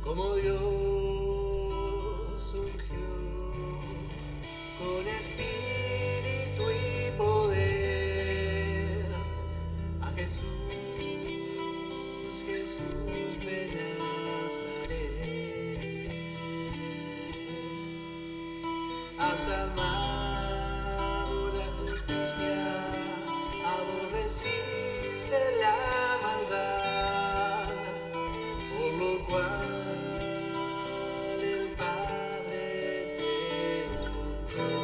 como Dios ungió con espíritu y poder a Jesús, Jesús de Nazaret. Has amado la justicia, aborreciste la maldad, por lo cual el Padre te honró.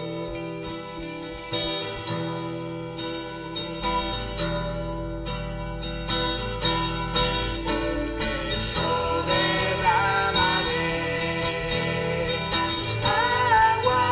Porque yo derramaré agua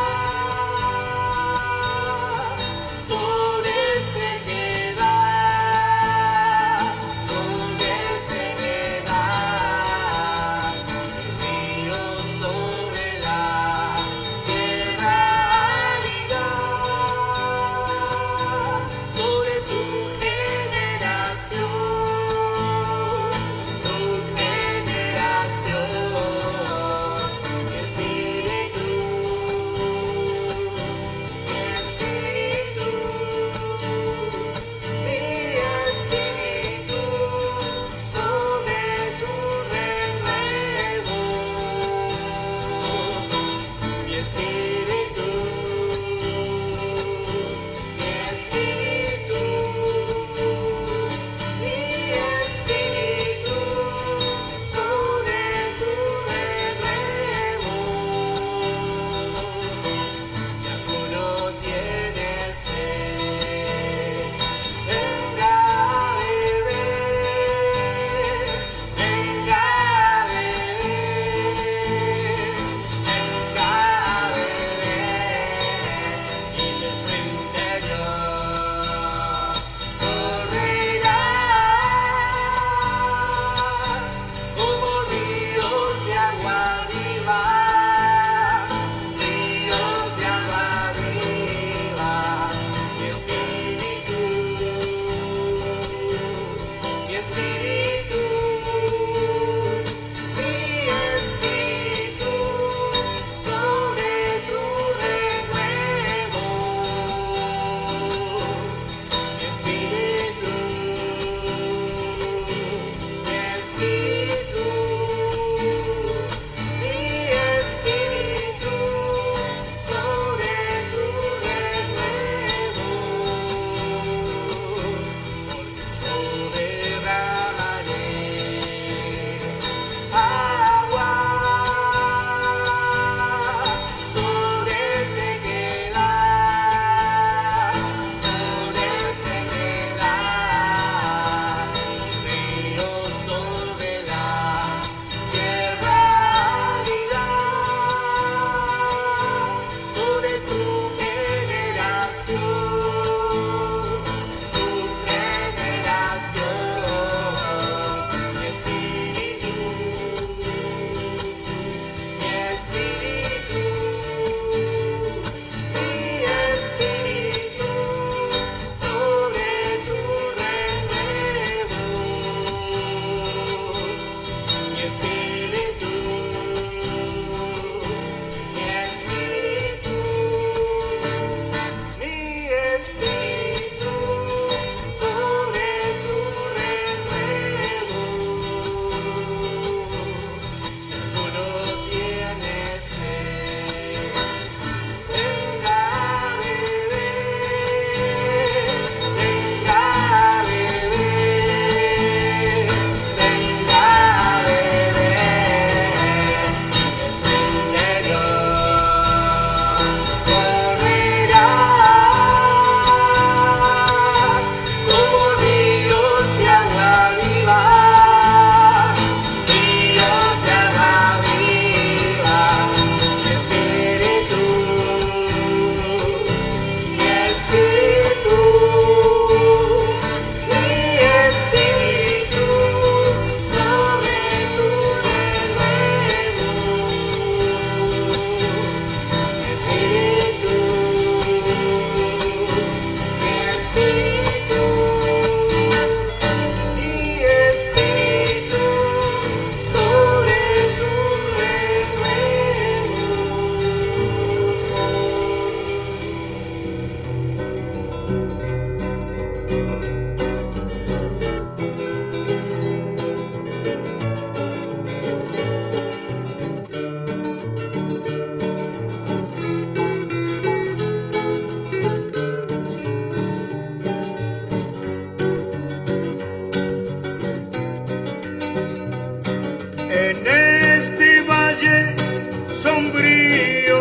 mío,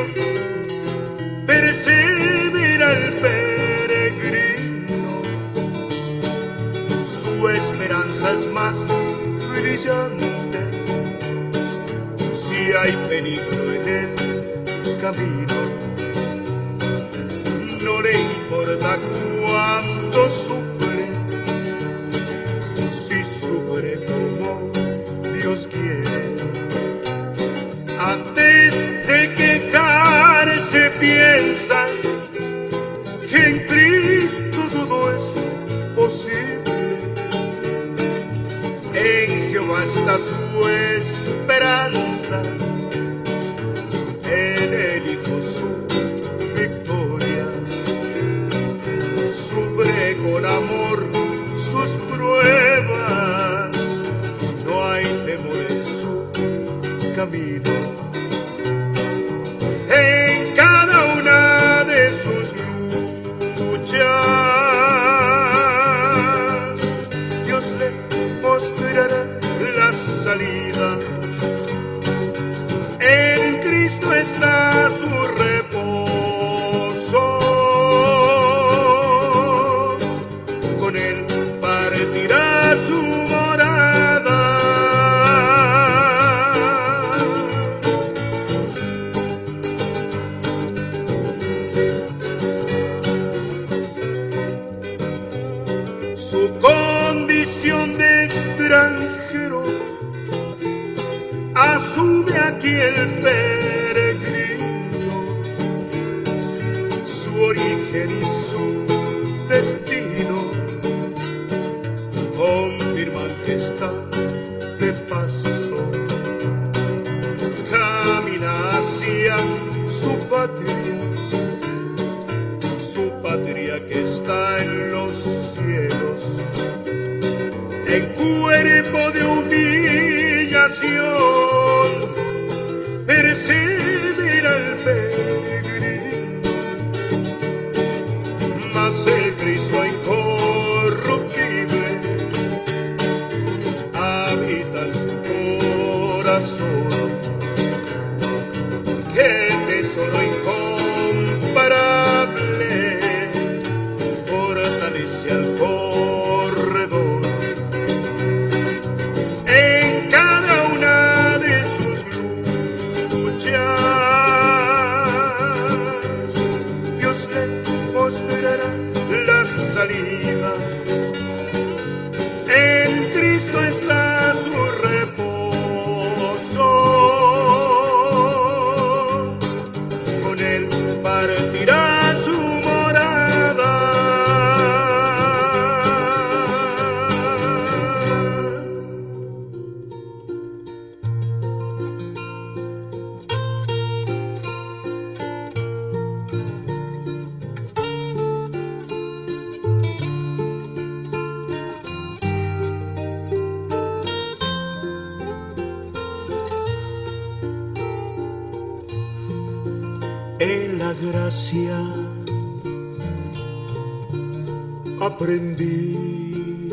persevera el peregrino, su esperanza es más brillante. Si hay peligro en el camino, no le importa cuánto sufre, si sufre como Dios quiere. Antes de quejarse piensa que en Cristo todo es posible. En Jehová está su esperanza, en el Hijo su victoria. Sufre con amor sus pruebas, no hay temor en su camino. En cada una de sus luchas, Dios le mostrará la salida. En Cristo está su reposo, con él partirá su morada. Su condición de extranjero asume aquí el peregrino, su origen y su destino confirman que está de paso, camina hacia su patria que está en los cielos, en cuerpo de humillación, persevera el peregrino, mas el Cristo incorruptible habita en su corazón. ¡Qué tesoro incomparable fortalece al corredor! En cada una de sus luchas, Dios le mostrará la salida. En Cristo está su reposo, con él partirá su morada. En la gracia aprendí.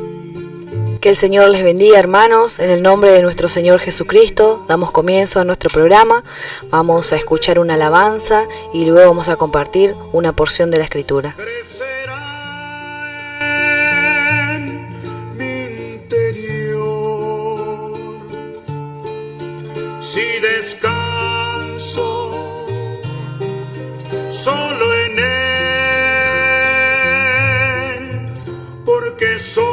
Que el Señor les bendiga, hermanos. En el nombre de nuestro Señor Jesucristo damos comienzo a nuestro programa. Vamos a escuchar una alabanza y luego vamos a compartir una porción de la Escritura. Crecerá en mi interior si descanso solo en él, porque soy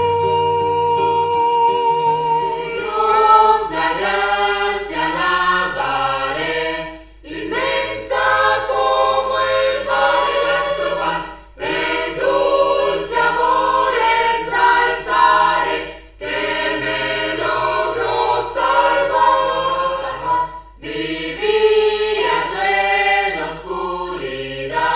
Dios, la gracia alabaré, inmensa como el mar y la anchoa, el dulce amor ensalzaré, que me logró salvar. Vivía yo en la oscuridad,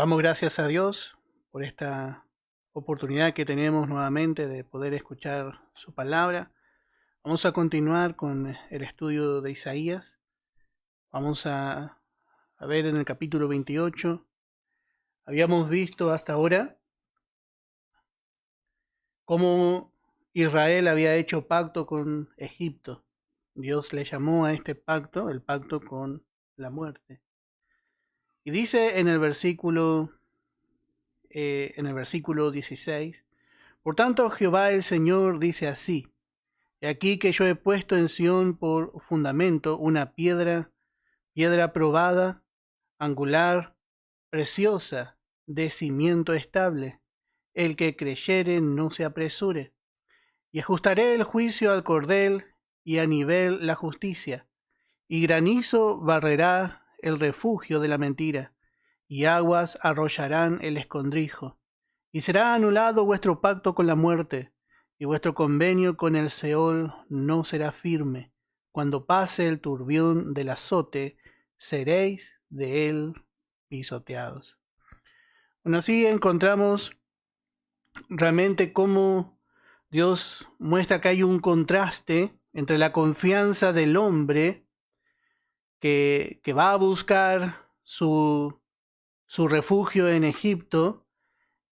Damos gracias a Dios por esta oportunidad que tenemos nuevamente de poder escuchar su palabra. Vamos a continuar con el estudio de Isaías. Vamos a ver en el capítulo 28. Habíamos visto hasta ahora cómo Israel había hecho pacto con Egipto. Dios le llamó a este pacto el pacto con la muerte. Y dice en el versículo 16, por tanto Jehová el Señor dice así, he aquí que yo he puesto en Sión por fundamento una piedra probada, angular, preciosa, de cimiento estable. El que creyere no se apresure. Y ajustaré el juicio al cordel y a nivel la justicia. Y granizo barrerá el refugio de la mentira, y aguas arrollarán el escondrijo. Y será anulado vuestro pacto con la muerte, y vuestro convenio con el Seol no será firme. Cuando pase el turbión del azote, seréis de él pisoteados. Bueno, así encontramos realmente cómo Dios muestra que hay un contraste entre la confianza del hombre que va a buscar su refugio en Egipto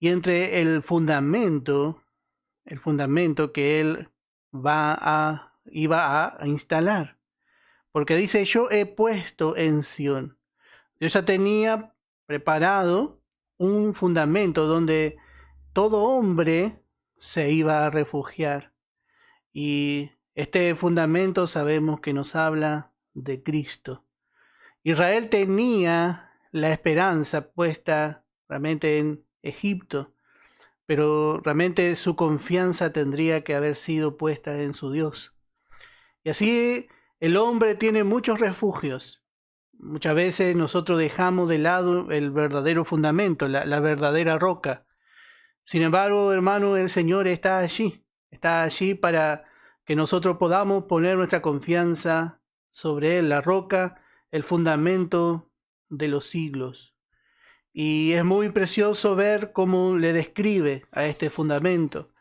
y entre el fundamento que él iba a instalar. Porque dice, yo he puesto en Sión. Dios ya tenía preparado un fundamento donde todo hombre se iba a refugiar. Y este fundamento sabemos que nos habla de Cristo. Israel tenía la esperanza puesta realmente en Egipto, pero realmente su confianza tendría que haber sido puesta en su Dios. Y así el hombre tiene muchos refugios. Muchas veces nosotros dejamos de lado el verdadero fundamento, la verdadera roca. Sin embargo, hermano, el Señor está allí para que nosotros podamos poner nuestra confianza sobre Él, la roca, el fundamento de los siglos. Y es muy precioso ver cómo le describe a este fundamento,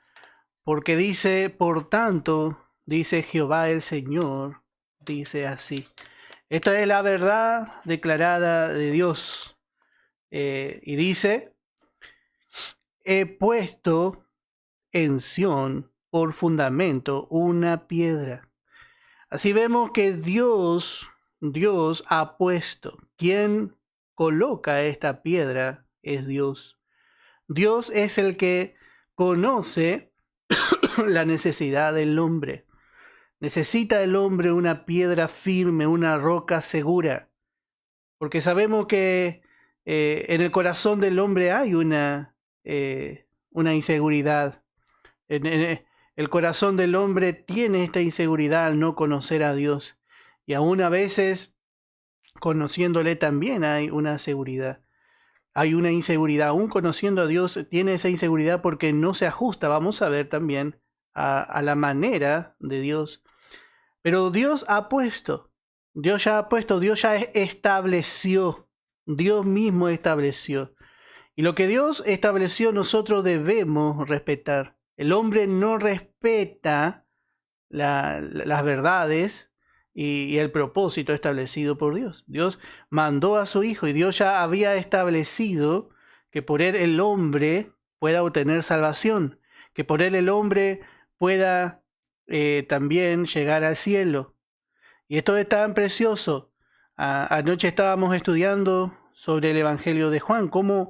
porque dice, por tanto, dice Jehová el Señor, dice así. Esta es la verdad declarada de Dios. Y dice, he puesto en Sión por fundamento una piedra. Así vemos que Dios ha puesto. Quien coloca esta piedra es Dios. Dios es el que conoce la necesidad del hombre. Necesita el hombre una piedra firme, una roca segura. Porque sabemos que en el corazón del hombre hay una inseguridad. El corazón del hombre tiene esta inseguridad al no conocer a Dios. Y aún a veces, conociéndole también hay una seguridad. Hay una inseguridad. Aún conociendo a Dios, tiene esa inseguridad porque no se ajusta, vamos a ver también, a la manera de Dios. Pero Dios ya estableció. Dios mismo estableció. Y lo que Dios estableció nosotros debemos respetar. El hombre no respeta las verdades y el propósito establecido por Dios. Dios mandó a su Hijo y Dios ya había establecido que por él el hombre pueda obtener salvación, que por él el hombre pueda también llegar al cielo. Y esto es tan precioso. Anoche estábamos estudiando sobre el Evangelio de Juan, cómo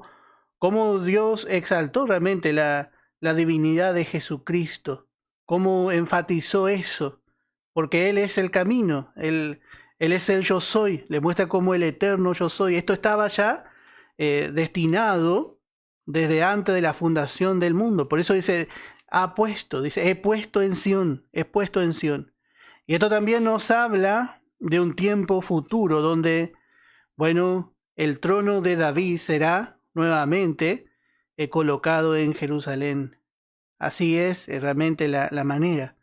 Dios exaltó realmente la divinidad de Jesucristo, cómo enfatizó eso, porque Él es el camino, Él es el yo soy, le muestra como el eterno yo soy. Esto estaba ya destinado desde antes de la fundación del mundo. Por eso dice, he puesto en Sión. Y esto también nos habla de un tiempo futuro donde, el trono de David será nuevamente colocado en Jerusalén. Así es realmente la manera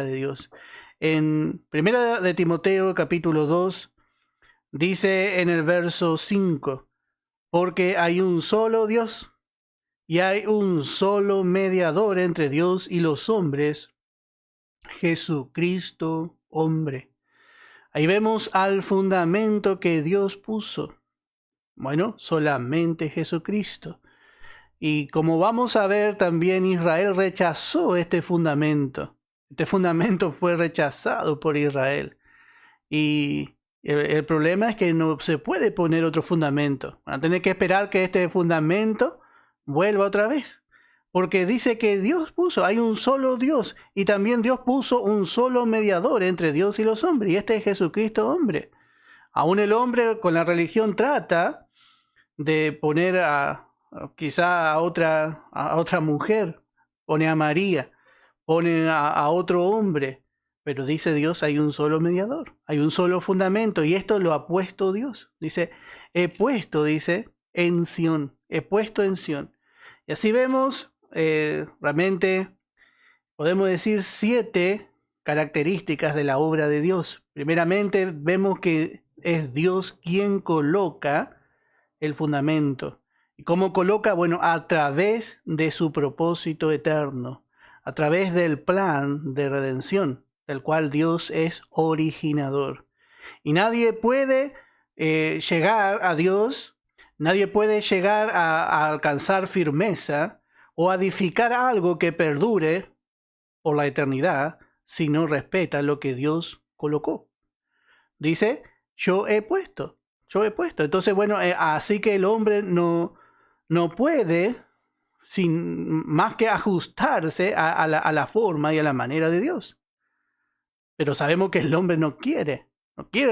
de Dios. En 1 de Timoteo capítulo 2 dice en el verso 5, porque hay un solo Dios y hay un solo mediador entre Dios y los hombres, Jesucristo, hombre. Ahí vemos al fundamento que Dios puso. Bueno, solamente Jesucristo. Y como vamos a ver, también Israel rechazó este fundamento. Este fundamento fue rechazado por Israel. Y el problema es que no se puede poner otro fundamento. Van a tener que esperar que este fundamento vuelva otra vez. Porque dice que Dios puso, hay un solo Dios. Y también Dios puso un solo mediador entre Dios y los hombres. Y este es Jesucristo, hombre. Aún el hombre con la religión trata de poner quizá a otra mujer, pone a María, pone a otro hombre, pero dice Dios, hay un solo mediador, hay un solo fundamento, y esto lo ha puesto Dios. Dice, he puesto, dice, en Sión, he puesto en Sión. Y así vemos, realmente, podemos decir 7 características de la obra de Dios. Primeramente, vemos que es Dios quien coloca el fundamento. ¿Y cómo coloca? Bueno, a través de su propósito eterno, a través del plan de redención, del cual Dios es originador. Y nadie puede llegar a Dios, nadie puede llegar a alcanzar firmeza o a edificar algo que perdure por la eternidad si no respeta lo que Dios colocó. Dice, yo he puesto. Entonces, bueno, así que el hombre no puede sin más que ajustarse a la forma y a la manera de Dios. Pero sabemos que el hombre no quiere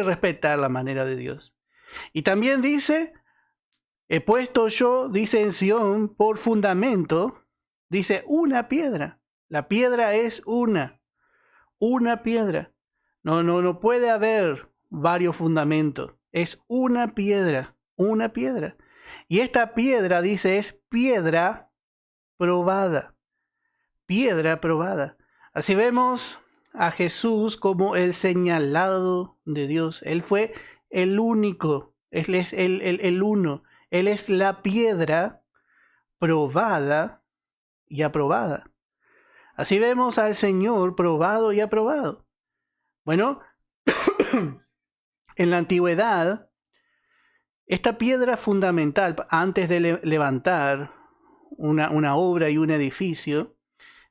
respetar la manera de Dios. Y también dice, he puesto yo, dice en Sión, por fundamento, dice una piedra. La piedra es una piedra. No puede haber varios fundamentos. Es una piedra. Y esta piedra, dice, es piedra probada. Así vemos a Jesús como el señalado de Dios. Él fue el único, él es el uno. Él es la piedra probada y aprobada. Así vemos al Señor probado y aprobado. Bueno, en la antigüedad, esta piedra fundamental, antes de levantar una obra y un edificio,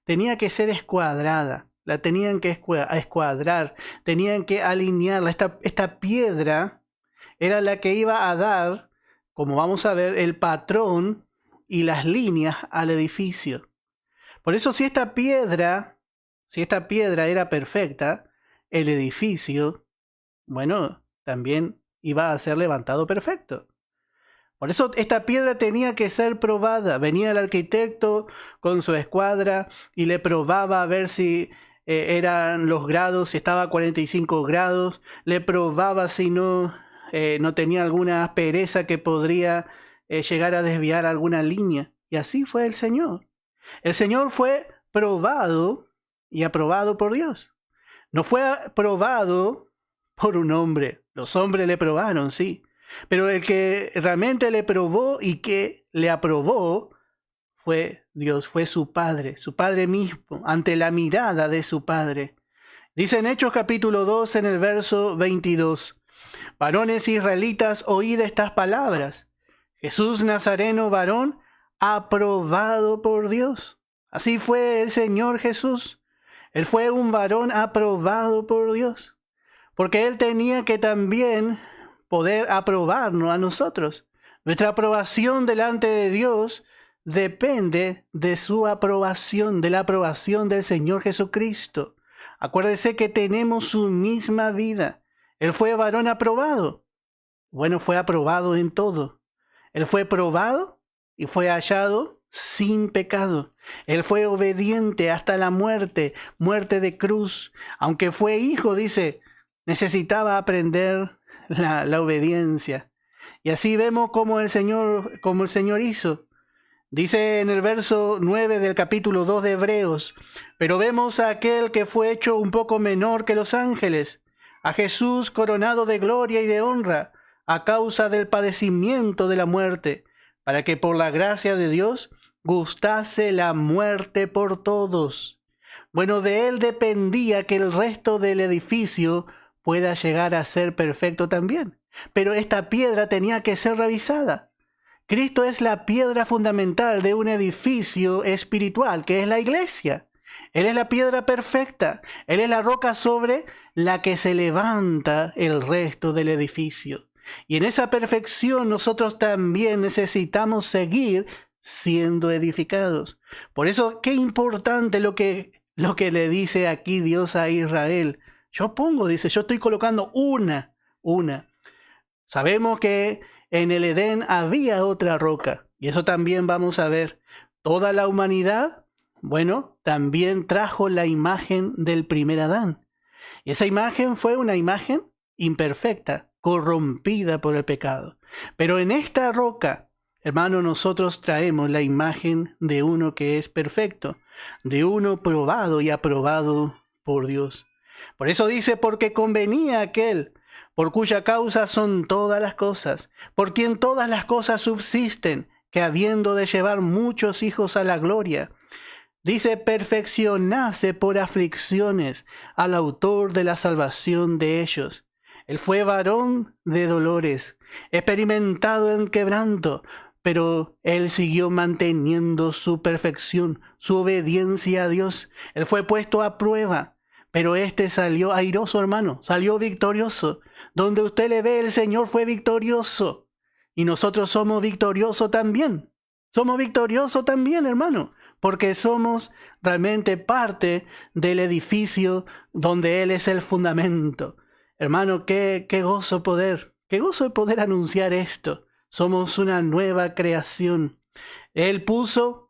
tenía que ser escuadrada. La tenían que escuadrar, tenían que alinearla. Esta piedra era la que iba a dar, como vamos a ver, el patrón y las líneas al edificio. Por eso, si esta piedra era perfecta, el edificio, bueno, también iba a ser levantado perfecto. Por eso esta piedra tenía que ser probada. Venía el arquitecto con su escuadra y le probaba a ver si eran los grados, si estaba a 45 grados. Le probaba si no tenía alguna aspereza que podría llegar a desviar alguna línea. Y así fue el Señor. El Señor fue probado y aprobado por Dios. No fue aprobado por un hombre. Los hombres le probaron, sí. Pero el que realmente le probó y que le aprobó fue Dios, fue su Padre mismo, ante la mirada de su Padre. Dice en Hechos capítulo 2, en el verso 22, varones israelitas, oíd estas palabras. Jesús Nazareno, varón, aprobado por Dios. Así fue el Señor Jesús. Él fue un varón aprobado por Dios. Porque Él tenía que también poder aprobarnos a nosotros. Nuestra aprobación delante de Dios depende de su aprobación, de la aprobación del Señor Jesucristo. Acuérdese que tenemos su misma vida. Él fue varón aprobado. Bueno, fue aprobado en todo. Él fue probado y fue hallado sin pecado. Él fue obediente hasta la muerte de cruz. Aunque fue hijo, dice, necesitaba aprender la obediencia. Y así vemos como el Señor hizo. Dice en el verso 9 del capítulo 2 de Hebreos, pero vemos a aquel que fue hecho un poco menor que los ángeles, a Jesús coronado de gloria y de honra, a causa del padecimiento de la muerte, para que por la gracia de Dios gustase la muerte por todos. Bueno, de él dependía que el resto del edificio pueda llegar a ser perfecto también. Pero esta piedra tenía que ser revisada. Cristo es la piedra fundamental de un edificio espiritual, que es la iglesia. Él es la piedra perfecta. Él es la roca sobre la que se levanta el resto del edificio. Y en esa perfección nosotros también necesitamos seguir siendo edificados. Por eso, qué importante lo que le dice aquí Dios a Israel. Yo estoy colocando una. Sabemos que en el Edén había otra roca, y eso también vamos a ver. Toda la humanidad, también trajo la imagen del primer Adán. Y esa imagen fue una imagen imperfecta, corrompida por el pecado. Pero en esta roca, hermano, nosotros traemos la imagen de uno que es perfecto, de uno probado y aprobado por Dios. Por eso dice, porque convenía aquel, por cuya causa son todas las cosas, por quien todas las cosas subsisten, que habiendo de llevar muchos hijos a la gloria, dice, perfeccionase por aflicciones al autor de la salvación de ellos. Él fue varón de dolores, experimentado en quebranto, pero él siguió manteniendo su perfección, su obediencia a Dios. Él fue puesto a prueba, pero salió airoso, hermano, salió victorioso. Donde usted le ve, el Señor fue victorioso. Y nosotros somos victoriosos también. Somos victoriosos también, hermano, porque somos realmente parte del edificio donde Él es el fundamento. Hermano, qué gozo de poder anunciar esto. Somos una nueva creación. Dios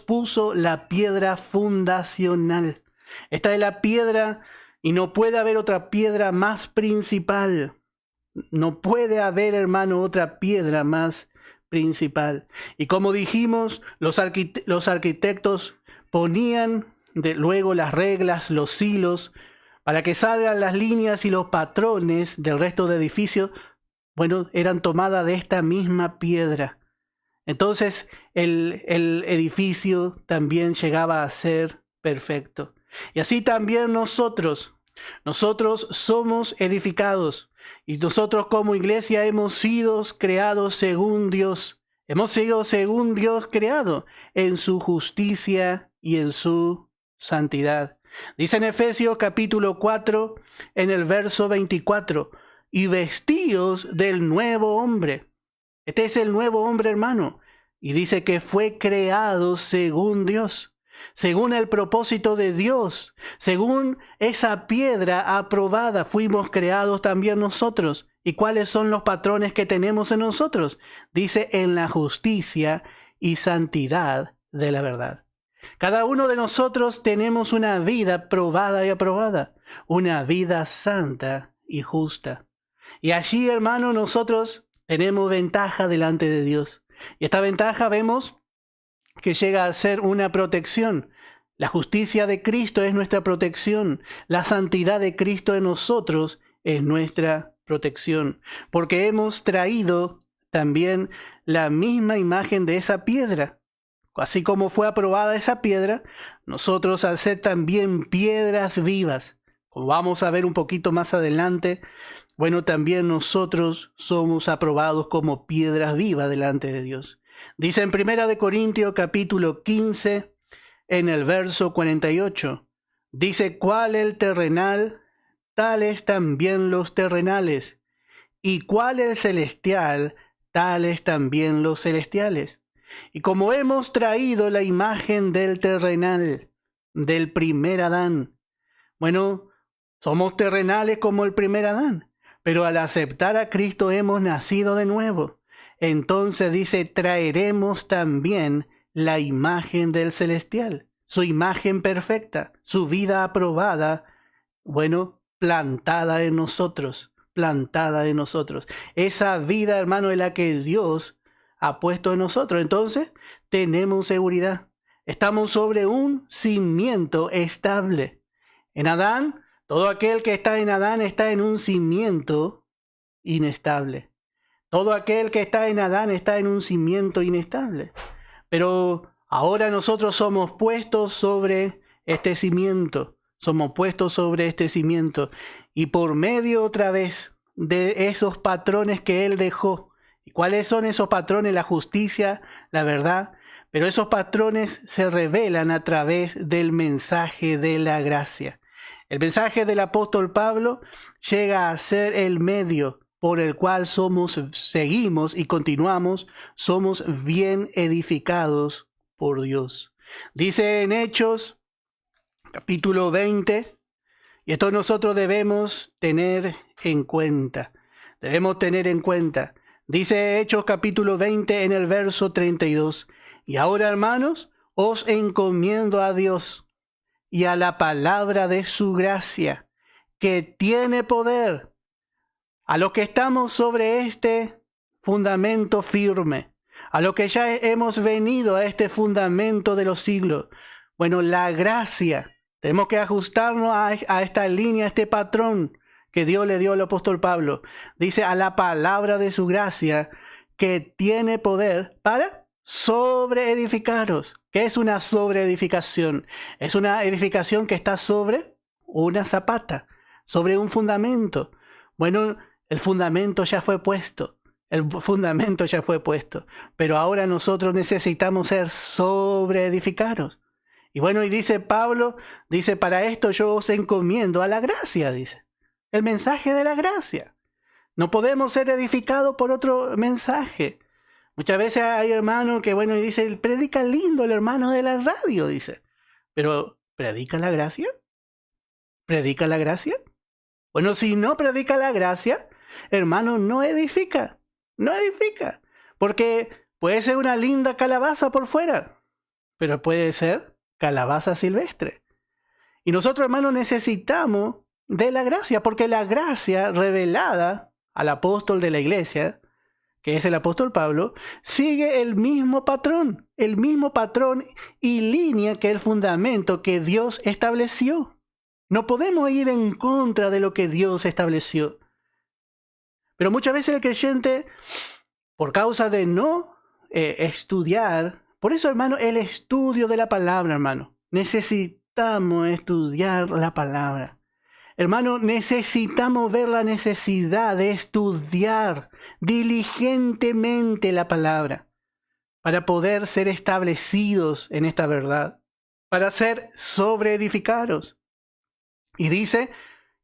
puso la piedra fundacional. Esta es la piedra y no puede haber otra piedra más principal. No puede haber, hermano, otra piedra más principal. Y como dijimos, los arquitectos ponían luego las reglas, los hilos, para que salgan las líneas y los patrones del resto de edificios, eran tomadas de esta misma piedra. Entonces el edificio también llegaba a ser perfecto. Y así también nosotros somos edificados. Y nosotros como iglesia hemos sido creados según Dios. Hemos sido según Dios creado en su justicia y en su santidad. Dice en Efesios capítulo 4, en el verso 24, y vestíos del nuevo hombre. Este es el nuevo hombre, hermano. Y dice que fue creado según Dios, según el propósito de Dios, según esa piedra aprobada, fuimos creados también nosotros. ¿Y cuáles son los patrones que tenemos en nosotros? Dice, en la justicia y santidad de la verdad. Cada uno de nosotros tenemos una vida probada y aprobada, una vida santa y justa. Y allí, hermano, nosotros tenemos ventaja delante de Dios. Y esta ventaja vemos que llega a ser una protección. La justicia de Cristo es nuestra protección. La santidad de Cristo en nosotros es nuestra protección. Porque hemos traído también la misma imagen de esa piedra. Así como fue aprobada esa piedra, nosotros al ser también piedras vivas, como vamos a ver un poquito más adelante, también nosotros somos aprobados como piedras vivas delante de Dios. Dice en 1 Corintios capítulo 15, en el verso 48, dice, ¿cuál el terrenal? Tales también los terrenales. ¿Y cuál el celestial? Tales también los celestiales. Y como hemos traído la imagen del terrenal, del primer Adán, somos terrenales como el primer Adán, pero al aceptar a Cristo hemos nacido de nuevo. Entonces dice, traeremos también la imagen del celestial, su imagen perfecta, su vida aprobada, plantada en nosotros. Esa vida, hermano, es la que Dios ha puesto en nosotros. Entonces, tenemos seguridad. Estamos sobre un cimiento estable. En Adán, todo aquel que está en Adán está en un cimiento inestable. Todo aquel que está en Adán está en un cimiento inestable. Pero ahora nosotros somos puestos sobre este cimiento. Somos puestos sobre este cimiento. Y por medio otra vez de esos patrones que Él dejó. ¿Y cuáles son esos patrones? La justicia, la verdad. Pero esos patrones se revelan a través del mensaje de la gracia. El mensaje del apóstol Pablo llega a ser el medio por el cual seguimos y continuamos, somos bien edificados por Dios. Dice en Hechos, capítulo 20, y esto nosotros debemos tener en cuenta. Debemos tener en cuenta. Dice Hechos capítulo 20 en el verso 32. Y ahora, hermanos, os encomiendo a Dios y a la palabra de su gracia, que tiene poder. A los que estamos sobre este fundamento firme, a los que ya hemos venido a este fundamento de los siglos. Bueno, la gracia, tenemos que ajustarnos a esta línea, a este patrón que Dios le dio al apóstol Pablo. Dice, a la palabra de su gracia, que tiene poder para sobreedificaros. ¿Qué es una sobreedificación? Es una edificación que está sobre una zapata, sobre un fundamento. Bueno, el fundamento ya fue puesto. El fundamento ya fue puesto. Pero ahora nosotros necesitamos ser sobreedificados. Y bueno, y dice Pablo, dice, para esto yo os encomiendo a la gracia, dice. El mensaje de la gracia. No podemos ser edificados por otro mensaje. Muchas veces hay hermanos que, bueno, y dice, predica lindo el hermano de la radio, dice. Pero, ¿predica la gracia? ¿Predica la gracia? Bueno, si no predica la gracia, hermano, no edifica. No edifica. Porque puede ser una linda calabaza por fuera, pero puede ser calabaza silvestre. Y nosotros, hermanos, necesitamos de la gracia, porque la gracia revelada al apóstol de la iglesia, que es el apóstol Pablo, sigue el mismo patrón y línea que el fundamento que Dios estableció. No podemos ir en contra de lo que Dios estableció. Pero muchas veces el creyente, por causa de no estudiar, por eso, hermano, el estudio de la palabra, hermano, necesitamos estudiar la palabra. Hermano, necesitamos ver la necesidad de estudiar diligentemente la palabra para poder ser establecidos en esta verdad, para ser sobreedificados. Y dice,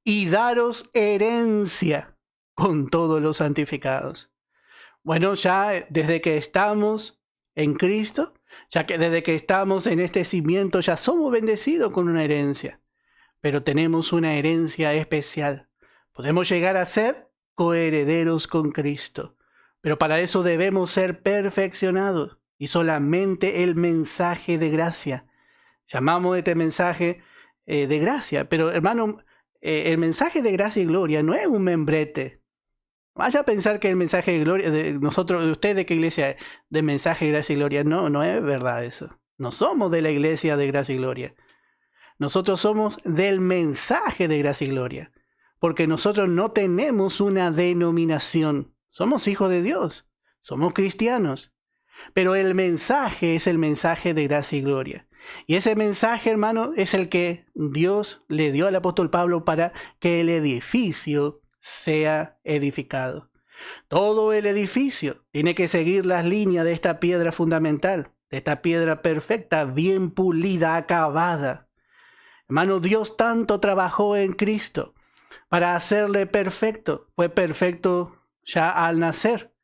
y daros herencia con todos los santificados. Bueno, ya desde que estamos en Cristo, ya que desde que estamos en este cimiento, ya somos bendecidos con una herencia. Pero tenemos una herencia especial. Podemos llegar a ser coherederos con Cristo. Pero para eso debemos ser perfeccionados. Y solamente el mensaje de gracia. Llamamos este mensaje de gracia. Pero hermano, el mensaje de gracia y gloria no es un membrete. Vaya a pensar que el mensaje de gloria de nosotros, de usted, ¿de qué iglesia? De mensaje de gracia y gloria. No, no es verdad eso. No somos de la iglesia de gracia y gloria. Nosotros somos del mensaje de gracia y gloria, porque nosotros no tenemos una denominación. Somos hijos de Dios, somos cristianos, pero el mensaje es el mensaje de gracia y gloria. Y ese mensaje, hermano, es el que Dios le dio al apóstol Pablo para que el edificio sea edificado. Todo el edificio tiene que seguir las líneas de esta piedra fundamental, de esta piedra perfecta, bien pulida, acabada. Hermano, Dios tanto trabajó en Cristo para hacerle perfecto. Fue perfecto ya al nacer.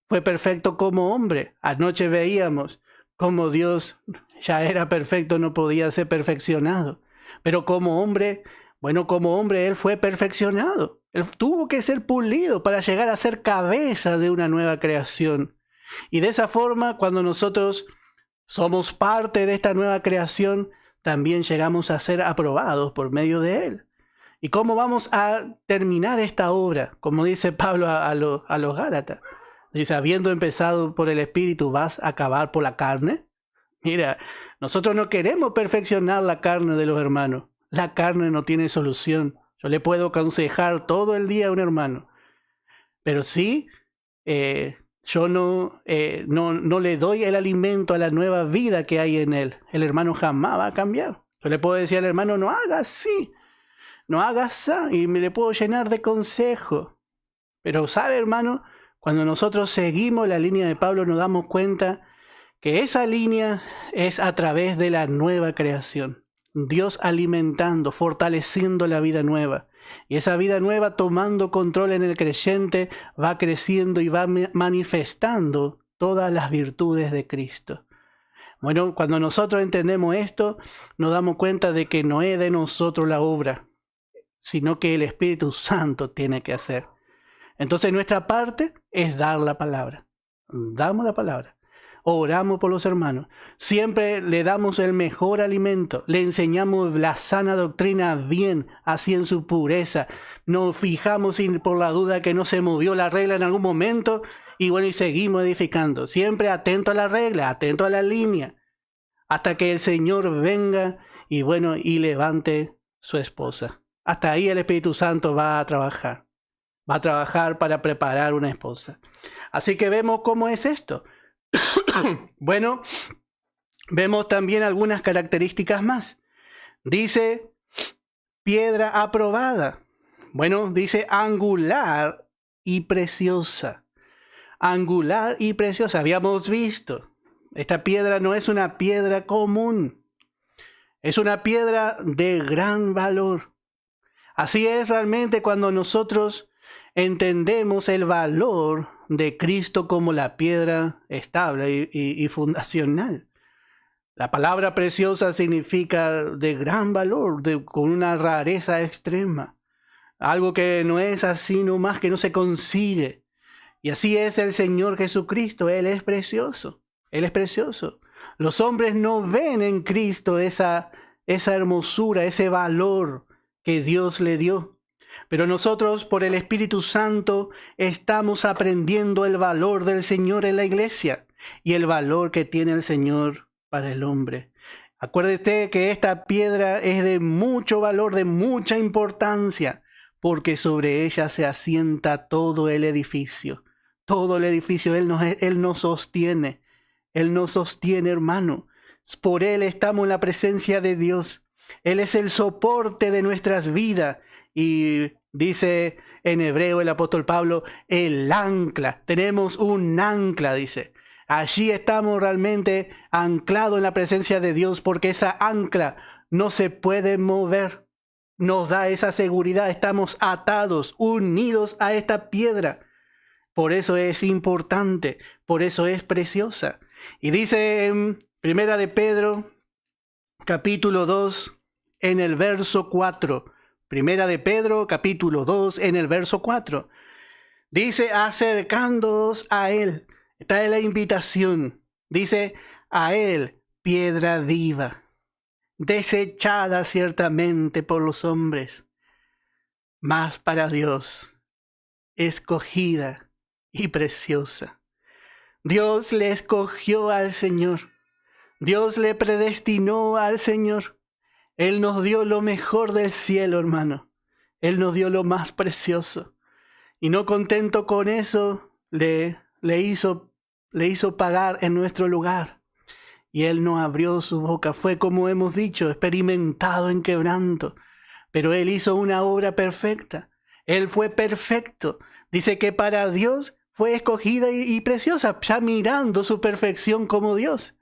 Fue perfecto como hombre. Anoche veíamos cómo Dios ya era perfecto, no podía ser perfeccionado. Pero como hombre, bueno, como hombre Él fue perfeccionado. Él tuvo que ser pulido para llegar a ser cabeza de una nueva creación. Y de esa forma, cuando nosotros somos parte de esta nueva creación, también llegamos a ser aprobados por medio de Él. ¿Y cómo vamos a terminar esta obra? Como dice Pablo a los Gálatas. Dice, habiendo empezado por el Espíritu, ¿vas a acabar por la carne? Mira, nosotros no queremos perfeccionar la carne de los hermanos. La carne no tiene solución. Yo le puedo aconsejar todo el día a un hermano. Pero sí yo no le doy el alimento a la nueva vida que hay en él, el hermano jamás va a cambiar. Yo le puedo decir al hermano, no hagas así, no hagas así, y me le puedo llenar de consejo. Pero sabe, hermano, cuando nosotros seguimos la línea de Pablo nos damos cuenta que esa línea es a través de la nueva creación. Dios alimentando, fortaleciendo la vida nueva. Y esa vida nueva tomando control en el creyente va creciendo y va manifestando todas las virtudes de Cristo. Bueno, cuando nosotros entendemos esto, nos damos cuenta de que no es de nosotros la obra, sino que el Espíritu Santo tiene que hacer. Entonces nuestra parte es dar la palabra. Damos la palabra. Oramos por los hermanos. Siempre le damos el mejor alimento. Le enseñamos la sana doctrina bien, así en su pureza. Nos fijamos por la duda que no se movió la regla en algún momento. Y bueno, y seguimos edificando. Siempre atento a la regla, atento a la línea. Hasta que el Señor venga y bueno, y levante su esposa. Hasta ahí el Espíritu Santo va a trabajar. Va a trabajar para preparar una esposa. Así que vemos cómo es esto. Bueno, vemos también algunas características más. Dice piedra aprobada. Bueno, dice angular y preciosa. Angular y preciosa. Habíamos visto. Esta piedra no es una piedra común. Es una piedra de gran valor. Así es realmente cuando nosotros entendemos el valor de Cristo como la piedra estable y fundacional. La palabra preciosa significa de gran valor, con una rareza extrema. Algo que no es así nomás, que no se consigue. Y así es el Señor Jesucristo. Él es precioso. Él es precioso. Los hombres no ven en Cristo esa hermosura, ese valor que Dios le dio. Pero nosotros, por el Espíritu Santo, estamos aprendiendo el valor del Señor en la iglesia y el valor que tiene el Señor para el hombre. Acuérdate que esta piedra es de mucho valor, de mucha importancia, porque sobre ella se asienta todo el edificio. Todo el edificio, Él nos sostiene. Él nos sostiene, hermano. Por Él estamos en la presencia de Dios. Él es el soporte de nuestras vidas. Y dice en hebreo el apóstol Pablo, el ancla. Tenemos un ancla, dice. Allí estamos realmente anclados en la presencia de Dios porque esa ancla no se puede mover. Nos da esa seguridad. Estamos atados, unidos a esta piedra. Por eso es importante, por eso es preciosa. Y dice en Primera de Pedro, capítulo 2, en el verso 4. Primera de Pedro, capítulo 2, en el verso 4. Dice, acercándoos a Él. Esta es la invitación. Dice, a Él, piedra viva, desechada ciertamente por los hombres, mas para Dios, escogida y preciosa. Dios le escogió al Señor. Dios le predestinó al Señor. Él nos dio lo mejor del cielo, hermano. Él nos dio lo más precioso. Y no contento con eso, le hizo pagar en nuestro lugar. Y Él no abrió su boca. Fue, como hemos dicho, experimentado en quebranto. Pero Él hizo una obra perfecta. Él fue perfecto. Dice que para Dios fue escogida y preciosa, ya mirando su perfección como Dios.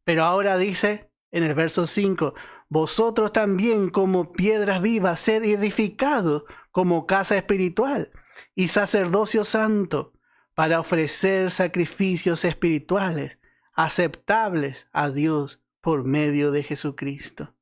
Pero ahora dice en el verso 5, vosotros también como piedras vivas sed edificados como casa espiritual y sacerdocio santo para ofrecer sacrificios espirituales aceptables a Dios por medio de Jesucristo.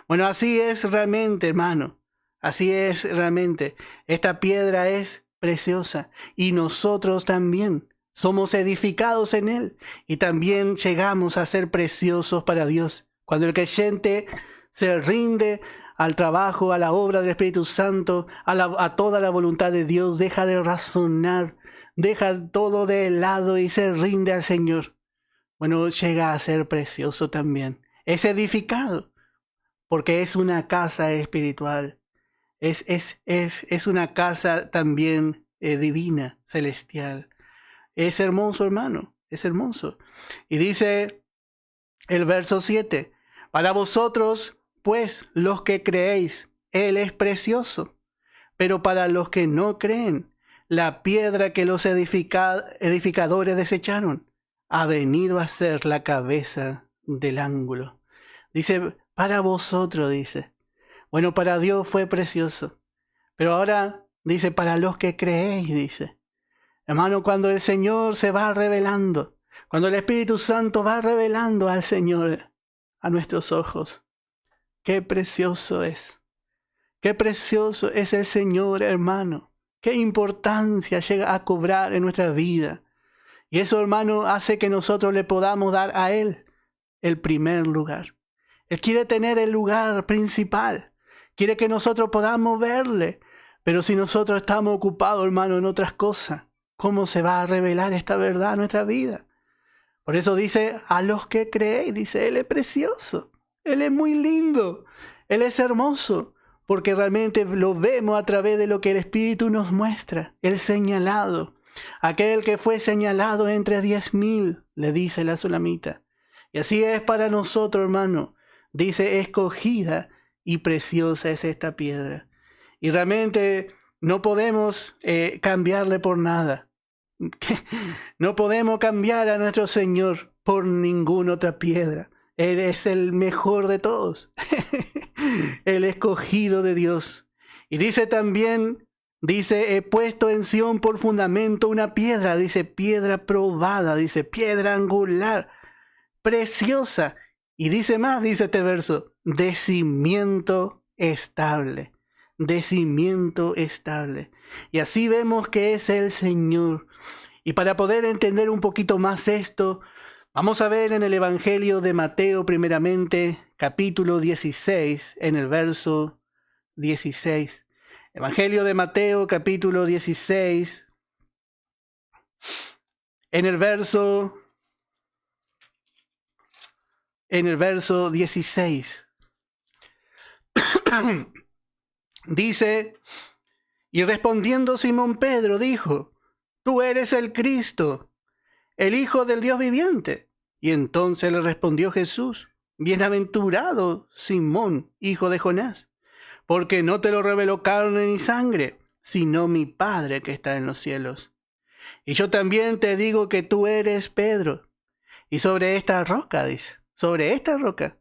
Bueno, así es realmente, hermano. Así es realmente. Esta piedra es preciosa y nosotros también somos edificados en Él y también llegamos a ser preciosos para Dios. Cuando el creyente se rinde al trabajo, a la obra del Espíritu Santo, a toda la voluntad de Dios, deja de razonar, deja todo de lado y se rinde al Señor. Bueno, llega a ser precioso también. Es edificado porque es una casa espiritual. Es una casa también divina, celestial. Es hermoso, hermano, es hermoso. Y dice el verso 7, para vosotros, pues, los que creéis, Él es precioso, pero para los que no creen, la piedra que los edificadores desecharon ha venido a ser la cabeza del ángulo. Dice, para vosotros, dice. Bueno, para Dios fue precioso, pero ahora dice, para los que creéis, dice. Hermano, cuando el Señor se va revelando, cuando el Espíritu Santo va revelando al Señor a nuestros ojos, qué precioso es. Qué precioso es el Señor, hermano. Qué importancia llega a cobrar en nuestra vida. Y eso, hermano, hace que nosotros le podamos dar a Él el primer lugar. Él quiere tener el lugar principal. Quiere que nosotros podamos verle. Pero si nosotros estamos ocupados, hermano, en otras cosas, ¿cómo se va a revelar esta verdad en nuestra vida? Por eso dice, a los que creéis, dice, Él es precioso. Él es muy lindo. Él es hermoso. Porque realmente lo vemos a través de lo que el Espíritu nos muestra. El señalado. Aquel que fue señalado entre 10,000, le dice la Sulamita. Y así es para nosotros, hermano. Dice, escogida y preciosa es esta piedra. Y realmente no podemos cambiarle por nada. No podemos cambiar a nuestro Señor por ninguna otra piedra. Él es el mejor de todos. El escogido de Dios. Y dice también, dice, he puesto en Sión por fundamento una piedra. Dice, piedra probada. Dice, piedra angular. Preciosa. Y dice más, dice este verso, de cimiento estable. De cimiento estable. Y así vemos que es el Señor. Y para poder entender un poquito más esto, vamos a ver en el Evangelio de Mateo primeramente, capítulo 16, en el verso 16. Evangelio de Mateo, capítulo 16, en el verso 16. Dice, y respondiendo Simón Pedro dijo, tú eres el Cristo, el Hijo del Dios viviente. Y entonces le respondió Jesús, bienaventurado Simón, hijo de Jonás, porque no te lo reveló carne ni sangre, sino mi Padre que está en los cielos. Y yo también te digo que tú eres Pedro, y sobre esta roca, dice, sobre esta roca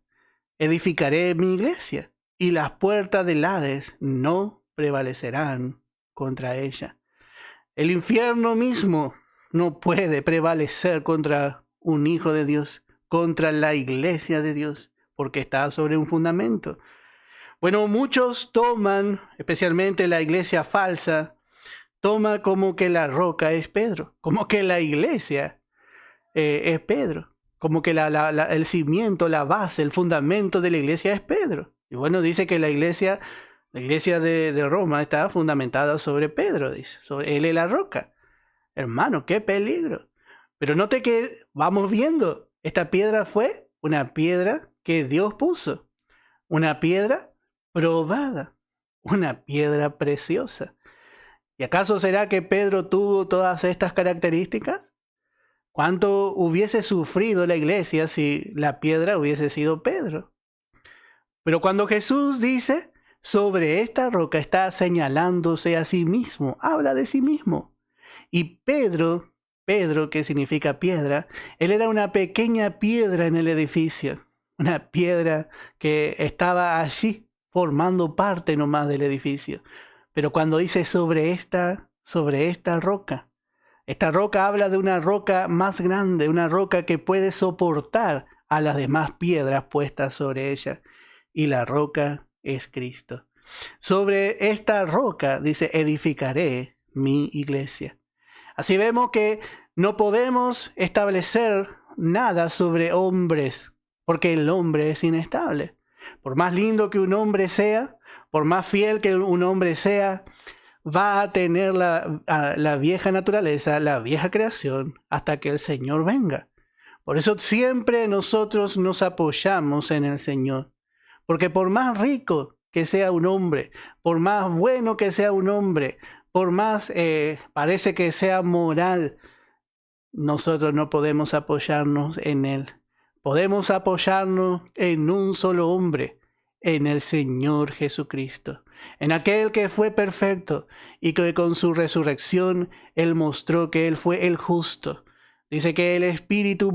edificaré mi iglesia, y las puertas del Hades no prevalecerán contra ella. El infierno mismo no puede prevalecer contra un hijo de Dios, contra la iglesia de Dios, porque está sobre un fundamento. Bueno, muchos toman, especialmente la iglesia falsa, toma como que la roca es Pedro, como que la iglesia es Pedro, como que el cimiento, la base, el fundamento de la iglesia es Pedro. Y bueno, dice que la iglesia de Roma está fundamentada sobre Pedro, dice, sobre él es la roca. Hermano, qué peligro. Pero note que vamos viendo, esta piedra fue una piedra que Dios puso, una piedra probada, una piedra preciosa. ¿Y acaso será que Pedro tuvo todas estas características? ¿Cuánto hubiese sufrido la iglesia si la piedra hubiese sido Pedro? Pero cuando Jesús dice, sobre esta roca, está señalándose a sí mismo, habla de sí mismo. Y Pedro, que significa piedra, él era una pequeña piedra en el edificio, una piedra que estaba allí formando parte nomás del edificio. Pero cuando dice sobre esta roca, esta roca habla de una roca más grande, una roca que puede soportar a las demás piedras puestas sobre ella. Y la roca es Cristo. Sobre esta roca, dice, edificaré mi iglesia. Así vemos que no podemos establecer nada sobre hombres, porque el hombre es inestable. Por más lindo que un hombre sea, por más fiel que un hombre sea, va a tener la vieja naturaleza, la vieja creación, hasta que el Señor venga. Por eso siempre nosotros nos apoyamos en el Señor. Porque por más rico que sea un hombre, por más bueno que sea un hombre, por más parece que sea moral, nosotros no podemos apoyarnos en él. Podemos apoyarnos en un solo hombre, en el Señor Jesucristo, en aquel que fue perfecto y que con su resurrección Él mostró que Él fue el justo. Dice que el Espíritu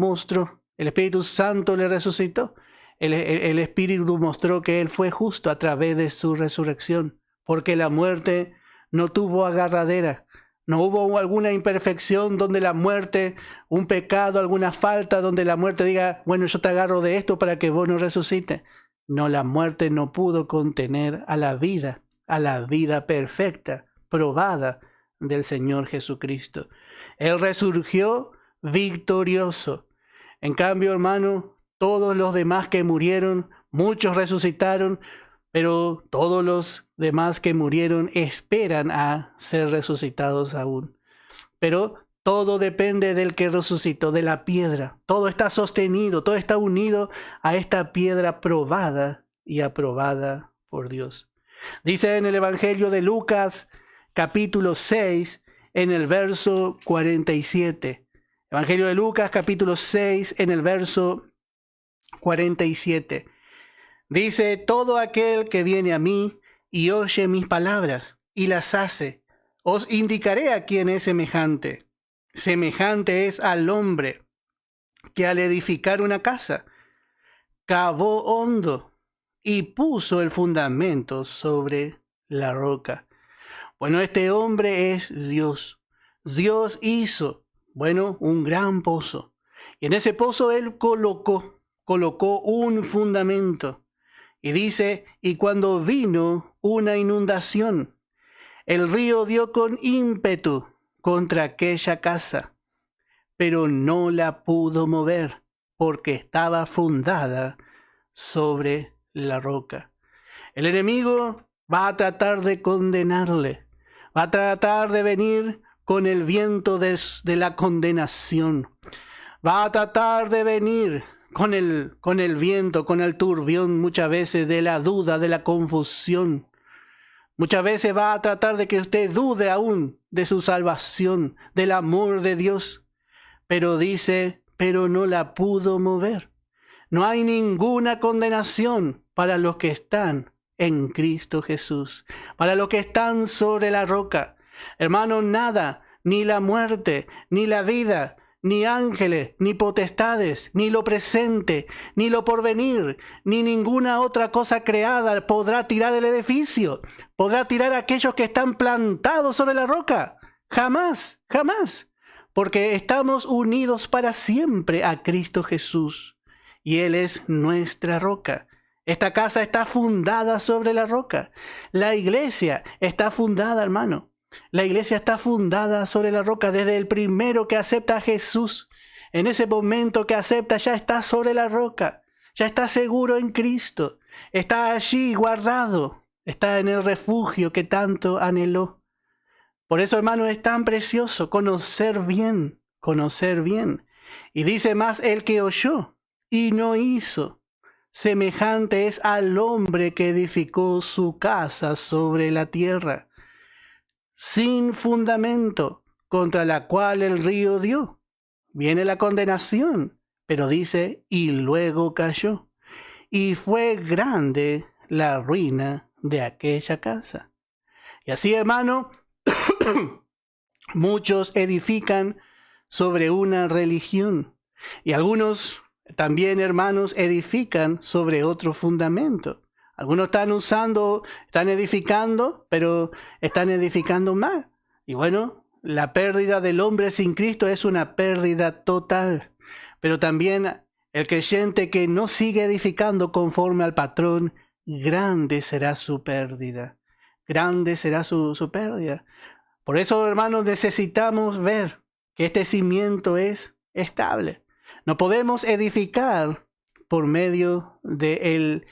Santo le resucitó. El Espíritu mostró que Él fue justo a través de su resurrección, porque la muerte no tuvo agarradera. No hubo alguna imperfección donde la muerte, un pecado, alguna falta, donde la muerte diga, bueno, yo te agarro de esto para que vos no resucites. No, la muerte no pudo contener a la vida perfecta, probada del Señor Jesucristo. Él resurgió victorioso. En cambio, hermano, todos los demás que murieron, muchos resucitaron, pero todos los demás que murieron esperan a ser resucitados aún. Pero todo depende del que resucitó, de la piedra. Todo está sostenido, todo está unido a esta piedra probada y aprobada por Dios. Dice en el Evangelio de Lucas, capítulo 6, en el verso 47. Evangelio de Lucas, capítulo 6, en el verso 47. Dice, todo aquel que viene a mí y oye mis palabras y las hace, os indicaré a quién es semejante. Semejante es al hombre que al edificar una casa, cavó hondo y puso el fundamento sobre la roca. Bueno, este hombre es Dios. Dios hizo, un gran pozo. Y en ese pozo Él colocó un fundamento. Y dice, y cuando vino una inundación, el río dio con ímpetu contra aquella casa, pero no la pudo mover, porque estaba fundada sobre la roca. El enemigo va a tratar de condenarle, va a tratar de venir con el viento de la condenación, va a tratar de venir con el viento, con el turbión muchas veces de la duda, de la confusión. Muchas veces va a tratar de que usted dude aún de su salvación, del amor de Dios. Pero dice, pero no la pudo mover. No hay ninguna condenación para los que están en Cristo Jesús, para los que están sobre la roca. Hermano, nada, ni la muerte, ni la vida, ni ángeles, ni potestades, ni lo presente, ni lo porvenir, ni ninguna otra cosa creada podrá tirar el edificio, podrá tirar a aquellos que están plantados sobre la roca. Jamás, jamás, porque estamos unidos para siempre a Cristo Jesús, y Él es nuestra roca. Esta casa está fundada sobre la roca. La iglesia está fundada, hermano. La iglesia está fundada sobre la roca desde el primero que acepta a Jesús. En ese momento que acepta ya está sobre la roca, ya está seguro en Cristo, está allí guardado, está en el refugio que tanto anheló. Por eso, hermano, es tan precioso conocer bien. Y dice más, el que oyó y no hizo, semejante es al hombre que edificó su casa sobre la tierra, sin fundamento, contra la cual el río dio. Viene la condenación, pero dice, y luego cayó. Y fue grande la ruina de aquella casa. Y así, hermano, muchos edifican sobre una religión. Y algunos también, hermanos, edifican sobre otro fundamento. Algunos están edificando, pero están edificando mal. Y bueno, la pérdida del hombre sin Cristo es una pérdida total. Pero también el creyente que no sigue edificando conforme al patrón, grande será su pérdida. Grande será su pérdida. Por eso, hermanos, necesitamos ver que este cimiento es estable. No podemos edificar por medio del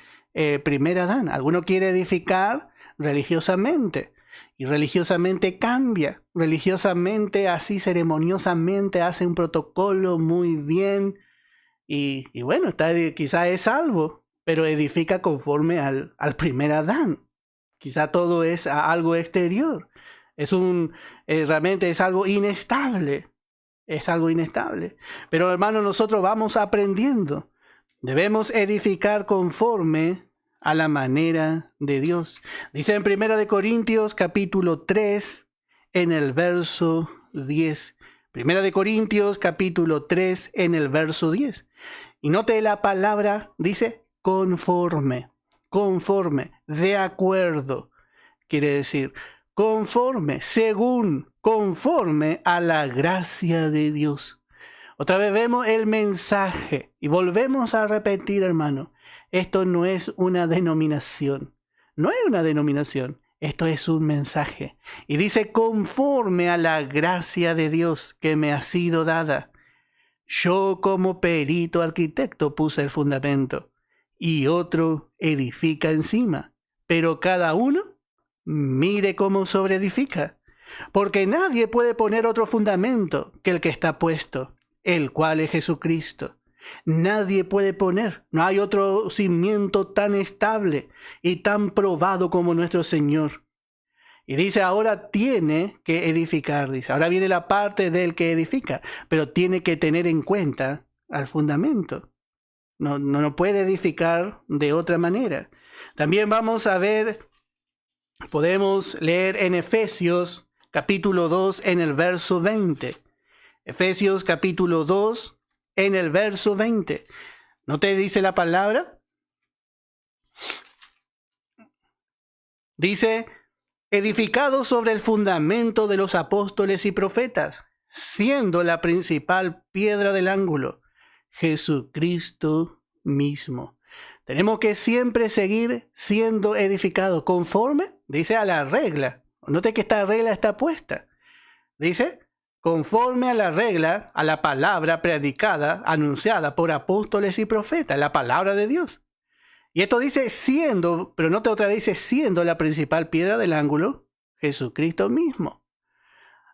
primer Adán. Alguno quiere edificar religiosamente y religiosamente cambia, religiosamente, así ceremoniosamente hace un protocolo muy bien y bueno, quizá es salvo, pero edifica conforme al primer Adán. Quizá todo es algo exterior, realmente es algo inestable. es algo inestable. Pero hermanos, nosotros vamos aprendiendo. Debemos edificar conforme a la manera de Dios. Dice en 1 Corintios capítulo 3 en el verso 10. 1 Corintios capítulo 3 en el verso 10. Y note la palabra, dice conforme, conforme, de acuerdo. Quiere decir conforme, según, conforme a la gracia de Dios. Otra vez vemos el mensaje y volvemos a repetir, hermano, esto no es una denominación, no es una denominación, esto es un mensaje. Y dice conforme a la gracia de Dios que me ha sido dada. Yo como perito arquitecto puse el fundamento y otro edifica encima, pero cada uno mire cómo sobreedifica, porque nadie puede poner otro fundamento que el que está puesto, el cual es Jesucristo. Nadie puede poner, no hay otro cimiento tan estable y tan probado como nuestro Señor. Y dice, ahora tiene que edificar, dice, ahora viene la parte del que edifica, pero tiene que tener en cuenta al fundamento. No puede edificar de otra manera. También vamos a ver, podemos leer en Efesios capítulo 2 en el verso 20. Efesios capítulo 2 en el verso 20. ¿No te dice la palabra? Dice, edificado sobre el fundamento de los apóstoles y profetas, siendo la principal piedra del ángulo, Jesucristo mismo. Tenemos que siempre seguir siendo edificados conforme, dice, a la regla. Note que esta regla está puesta. Dice, conforme a la regla, a la palabra predicada, anunciada por apóstoles y profetas, la palabra de Dios. Y esto dice siendo, pero note otra vez, dice siendo la principal piedra del ángulo, Jesucristo mismo.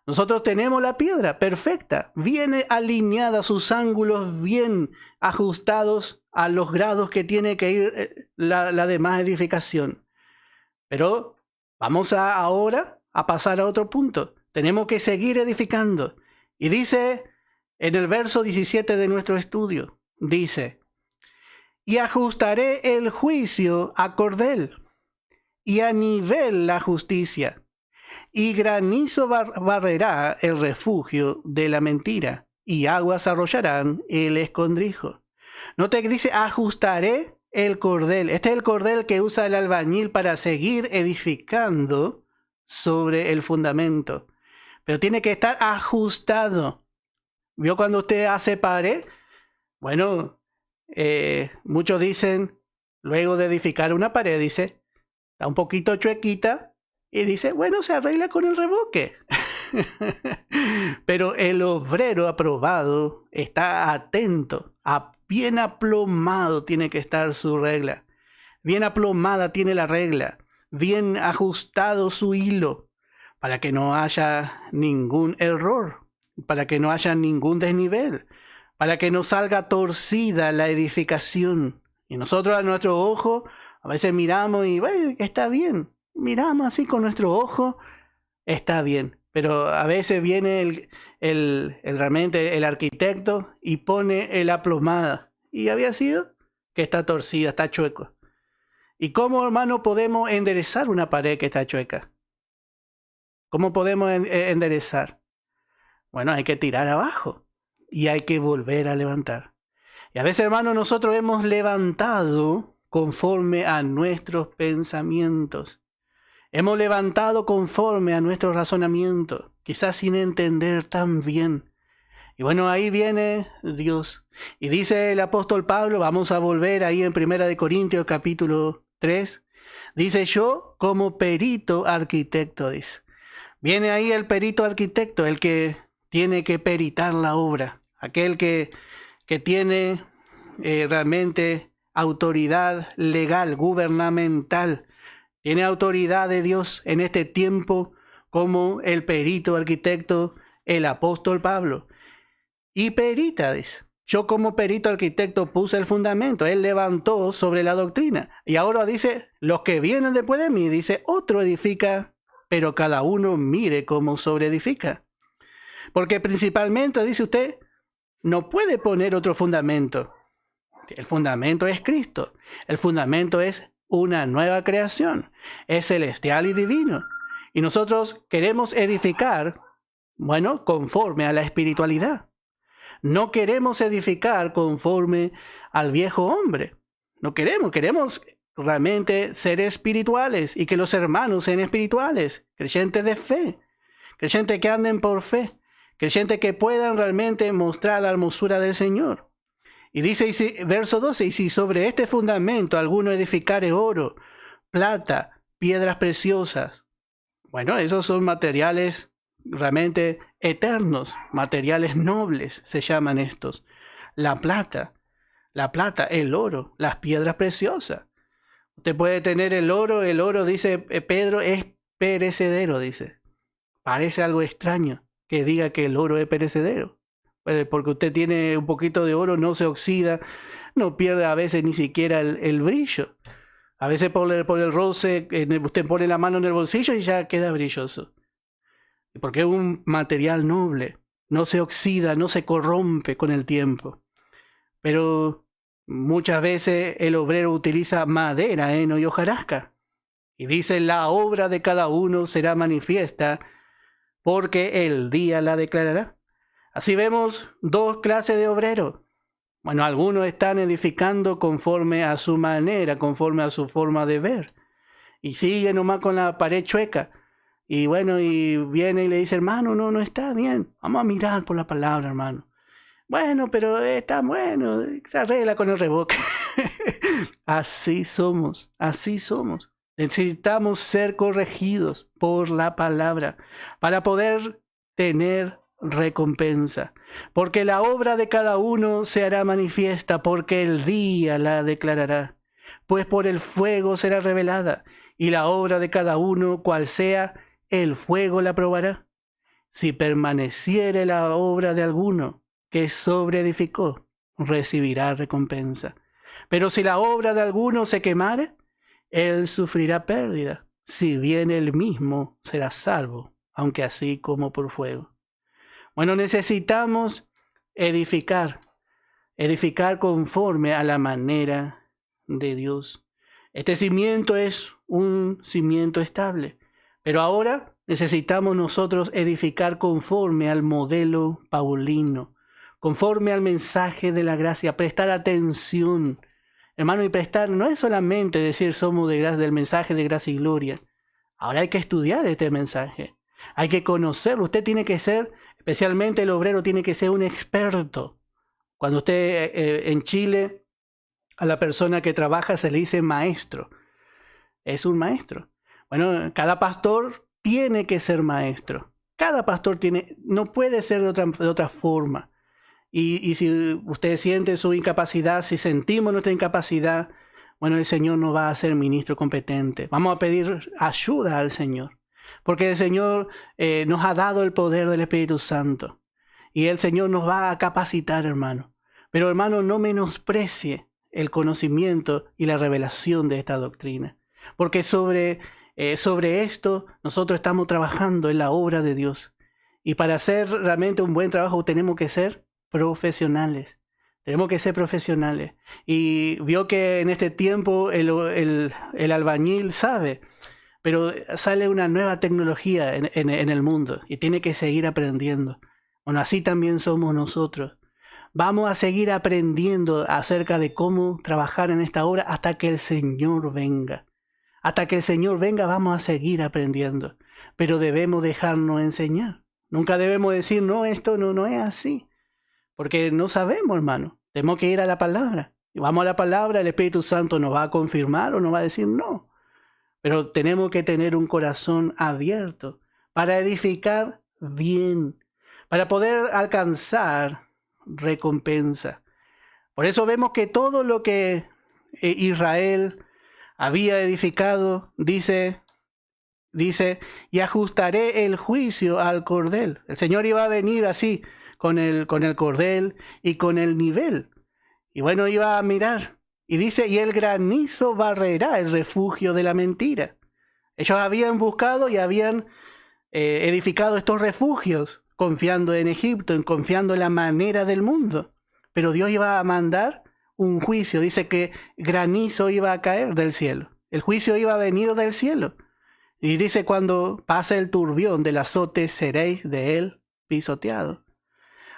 Nosotros tenemos la piedra perfecta, bien alineada, sus ángulos bien ajustados a los grados que tiene que ir la demás edificación. Pero vamos ahora a pasar a otro punto. Tenemos que seguir edificando. Y dice en el verso 17 de nuestro estudio, dice, y ajustaré el juicio a cordel, y a nivel la justicia, y granizo barrerá el refugio de la mentira, y aguas arrollarán el escondrijo. Note que dice, ajustaré el cordel. Este es el cordel que usa el albañil para seguir edificando sobre el fundamento. Pero tiene que estar ajustado. ¿Vio cuando usted hace pared? Bueno, muchos dicen, luego de edificar una pared, dice, está un poquito chuequita, y dice, bueno, se arregla con el revoque. Pero el obrero aprobado está atento, bien aplomado tiene que estar su regla. Bien aplomada tiene la regla, bien ajustado su hilo, para que no haya ningún error, para que no haya ningún desnivel, para que no salga torcida la edificación. Y nosotros a nuestro ojo, a veces miramos y bueno, está bien. Miramos así con nuestro ojo, está bien. Pero a veces viene realmente el arquitecto y pone la plomada. Y había sido que está torcida, está chueco. ¿Y cómo, hermano, podemos enderezar una pared que está chueca? ¿Cómo podemos enderezar? Bueno, hay que tirar abajo y hay que volver a levantar. Y a veces, hermano, nosotros hemos levantado conforme a nuestros pensamientos. Hemos levantado conforme a nuestro razonamiento, quizás sin entender tan bien. Y bueno, ahí viene Dios. Y dice el apóstol Pablo, vamos a volver ahí en 1 Corintios capítulo 3, dice, yo como perito arquitecto, dice. Viene ahí el perito arquitecto, el que tiene que peritar la obra, aquel que tiene realmente autoridad legal, gubernamental. Tiene autoridad de Dios en este tiempo como el perito arquitecto, el apóstol Pablo. Y perita, dice. Yo como perito arquitecto puse el fundamento. Él levantó sobre la doctrina. Y ahora dice, los que vienen después de mí, dice, otro edifica, pero cada uno mire cómo sobreedifica. Porque principalmente, dice usted, no puede poner otro fundamento. El fundamento es Cristo. El fundamento es una nueva creación. Es celestial y divino. Y nosotros queremos edificar, bueno, conforme a la espiritualidad. No queremos edificar conforme al viejo hombre. No queremos realmente ser espirituales y que los hermanos sean espirituales, creyentes de fe, creyentes que anden por fe, creyentes que puedan realmente mostrar la hermosura del Señor. Y dice, verso 12, y si sobre este fundamento alguno edificare oro, plata, piedras preciosas. Bueno, esos son materiales realmente eternos, materiales nobles se llaman estos. La plata, el oro, las piedras preciosas. Usted puede tener el oro dice Pedro, es perecedero, dice. Parece algo extraño que diga que el oro es perecedero. Porque usted tiene un poquito de oro, no se oxida, no pierde a veces ni siquiera el brillo. A veces por el roce, usted pone la mano en el bolsillo y ya queda brilloso. Porque es un material noble, no se oxida, no se corrompe con el tiempo. Pero muchas veces el obrero utiliza madera, heno y hojarasca. Y dice, la obra de cada uno será manifiesta, porque el día la declarará. Así vemos dos clases de obreros. Bueno, algunos están edificando conforme a su manera, conforme a su forma de ver. Y siguen nomás con la pared chueca. Y bueno, y viene y le dice, hermano, no está bien. Vamos a mirar por la palabra, hermano. Bueno, pero está bueno, se arregla con el reboque. Así somos. Necesitamos ser corregidos por la palabra para poder tener recompensa. Porque la obra de cada uno se hará manifiesta, porque el día la declarará. Pues por el fuego será revelada, y la obra de cada uno, cual sea, el fuego la probará. Si permaneciere la obra de alguno que sobreedificó, recibirá recompensa. Pero si la obra de alguno se quemare, él sufrirá pérdida, si bien él mismo será salvo, aunque así como por fuego. Bueno, necesitamos edificar conforme a la manera de Dios. Este cimiento es un cimiento estable, pero ahora necesitamos nosotros edificar conforme al modelo paulino, conforme al mensaje de la gracia, prestar atención. Hermano, y prestar no es solamente decir somos de gracia, del mensaje de gracia y gloria. Ahora hay que estudiar este mensaje, hay que conocerlo. Usted tiene que ser, especialmente el obrero, tiene que ser un experto. Cuando usted en Chile, a la persona que trabaja se le dice maestro. Es un maestro. Bueno, cada pastor tiene que ser maestro. Cada pastor no puede ser de otra forma. Y si usted siente su incapacidad, si sentimos nuestra incapacidad, bueno, el Señor nos va a hacer ministro competente. Vamos a pedir ayuda al Señor. Porque el Señor nos ha dado el poder del Espíritu Santo. Y el Señor nos va a capacitar, hermano. Pero, hermano, no menosprecie el conocimiento y la revelación de esta doctrina. Porque sobre esto nosotros estamos trabajando en la obra de Dios. Y para hacer realmente un buen trabajo tenemos que ser profesionales. Tenemos que ser profesionales. Y vio que en este tiempo el albañil sabe, pero sale una nueva tecnología en el mundo y tiene que seguir aprendiendo. Bueno, así también somos nosotros. Vamos a seguir aprendiendo acerca de cómo trabajar en esta obra hasta que el Señor venga. Hasta que el Señor venga vamos a seguir aprendiendo. Pero debemos dejarnos enseñar. Nunca debemos decir, no, esto no es así. Porque no sabemos, hermano. Tenemos que ir a la palabra. Y vamos a la palabra, el Espíritu Santo nos va a confirmar o nos va a decir no. Pero tenemos que tener un corazón abierto para edificar bien, para poder alcanzar recompensa. Por eso vemos que todo lo que Israel había edificado, dice, y ajustaré el juicio al cordel. El Señor iba a venir así, con el cordel y con el nivel. Y bueno, iba a mirar. Y dice, y el granizo barrerá el refugio de la mentira. Ellos habían buscado y habían edificado estos refugios confiando en Egipto, confiando en la manera del mundo. Pero Dios iba a mandar un juicio. Dice que granizo iba a caer del cielo. El juicio iba a venir del cielo. Y dice, cuando pase el turbión del azote, seréis de él pisoteados.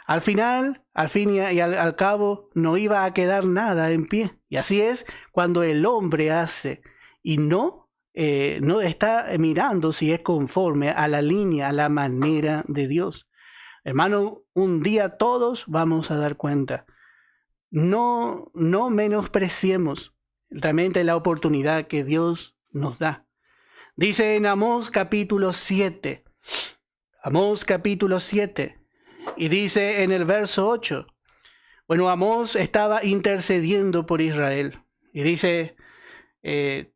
Al fin y al cabo, no iba a quedar nada en pie. Y así es cuando el hombre hace y no está mirando si es conforme a la línea, a la manera de Dios. Hermano, un día todos vamos a dar cuenta. No menospreciemos realmente la oportunidad que Dios nos da. Dice en Amós capítulo 7. Amós capítulo 7. Y dice en el verso 8. Bueno, Amós estaba intercediendo por Israel. Y dice, en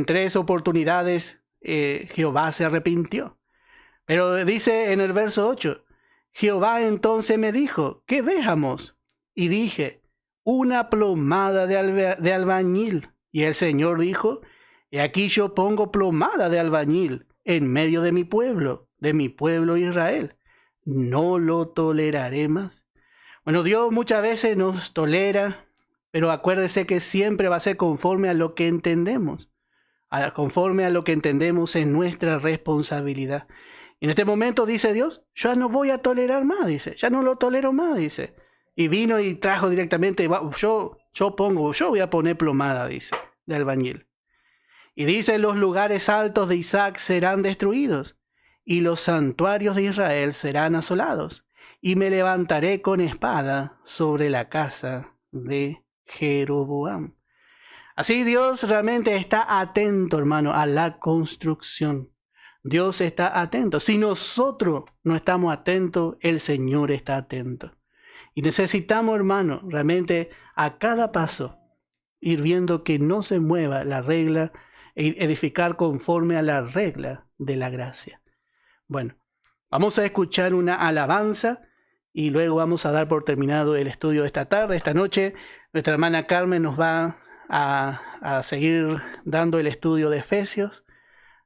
3 oportunidades Jehová se arrepintió. Pero dice en el verso 8, Jehová entonces me dijo, ¿qué ves, Amós? Y dije, una plomada de albañil. Y el Señor dijo, he aquí yo pongo plomada de albañil en medio de mi pueblo Israel. No lo toleraré más. Bueno, Dios muchas veces nos tolera, pero acuérdese que siempre va a ser conforme a lo que entendemos. Conforme a lo que entendemos es nuestra responsabilidad. Y en este momento dice Dios, ya no voy a tolerar más, dice. Ya no lo tolero más, dice. Y vino y trajo directamente, yo voy a poner plomada, dice, de albañil. Y dice, los lugares altos de Isaac serán destruidos, y los santuarios de Israel serán asolados, y me levantaré con espada sobre la casa de Jeroboam. Así Dios realmente está atento, hermano, a la construcción. Dios está atento. Si nosotros no estamos atentos, el Señor está atento. Y necesitamos, hermano, realmente a cada paso ir viendo que no se mueva la regla, edificar conforme a la regla de la gracia. Bueno, vamos a escuchar una alabanza y luego vamos a dar por terminado el estudio de esta tarde. Esta noche nuestra hermana Carmen nos va a seguir dando el estudio de Efesios.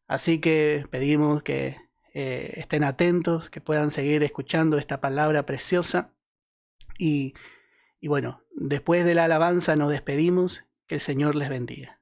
Así que pedimos que estén atentos, que puedan seguir escuchando esta palabra preciosa. Y bueno, después de la alabanza nos despedimos. Que el Señor les bendiga.